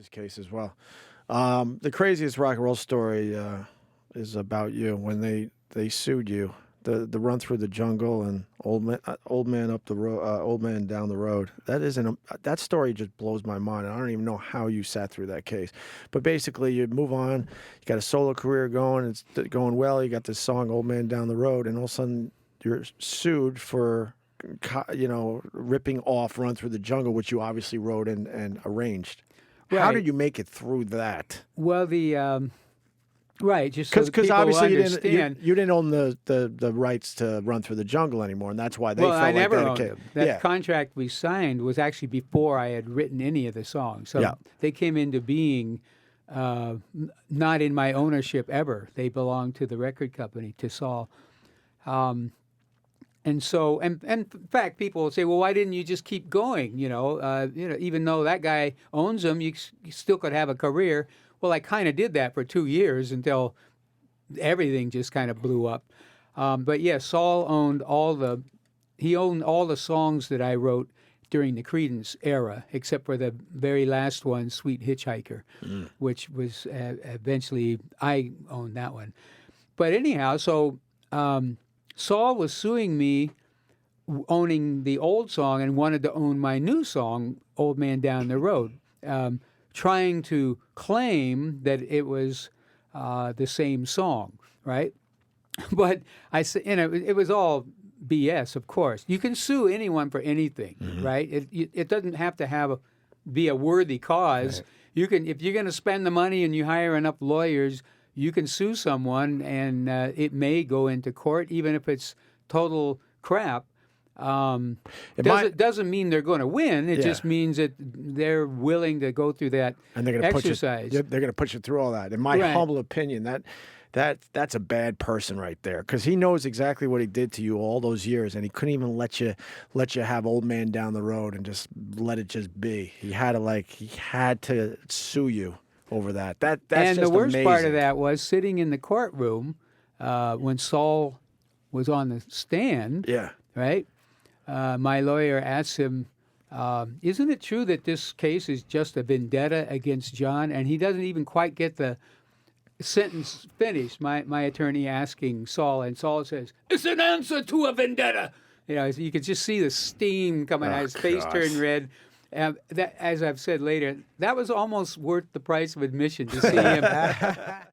his case as well. The craziest rock and roll story is about you when they sued you. The run through the jungle and old man up the road, old man down the road. That story just blows my mind. I don't even know how you sat through that case. But basically, you move on. You got a solo career going. It's going well. You got this song "Old Man Down the Road," and all of a sudden you're sued for, ripping off "Run Through the Jungle," which you obviously wrote and arranged. Right. How did you make it through that? Well, right, just so because people obviously understand. you didn't own the rights to Run Through the Jungle anymore, and that's why they felt I never like owned them. That contract we signed was actually before I had written any of the songs. So they came into being not in my ownership ever. They belonged to the record company, to Saul. And so, and in fact, people will say, "Well, why didn't you just keep going? Even though that guy owns them, you still could have a career." Well, I kind of did that for 2 years until everything just kind of blew up. But yeah, Saul owned all the songs that I wrote during the Creedence era, except for the very last one, "Sweet Hitchhiker," which was eventually I owned that one. But anyhow, so Saul was suing me, owning the old song, and wanted to own my new song, "Old Man Down the Road," trying to claim that it was the same song, right? But I said, it was all BS, of course. You can sue anyone for anything, right? It doesn't have to be a worthy cause. Right. You can, if you're going to spend the money and you hire enough lawyers, you can sue someone, and it may go into court, even if it's total crap. It doesn't mean they're going to win. It just means that they're willing to go through that and they're going to exercise. They're going to put you through all that. In my humble opinion, that's a bad person right there, because he knows exactly what he did to you all those years, and he couldn't even let you have "Old Man Down the Road" and just let it just be. He had to sue you over that. That's and just the worst amazing. part of that was sitting in the courtroom when Saul was on the stand. Yeah. Right. My lawyer asked him, "Isn't it true that this case is just a vendetta against John?" And he doesn't even quite get the sentence finished. My attorney asking Saul, and Saul says, "It's an answer to a vendetta." You could just see the steam coming out. His face turned red. That, as I've said later, that was almost worth the price of admission to see him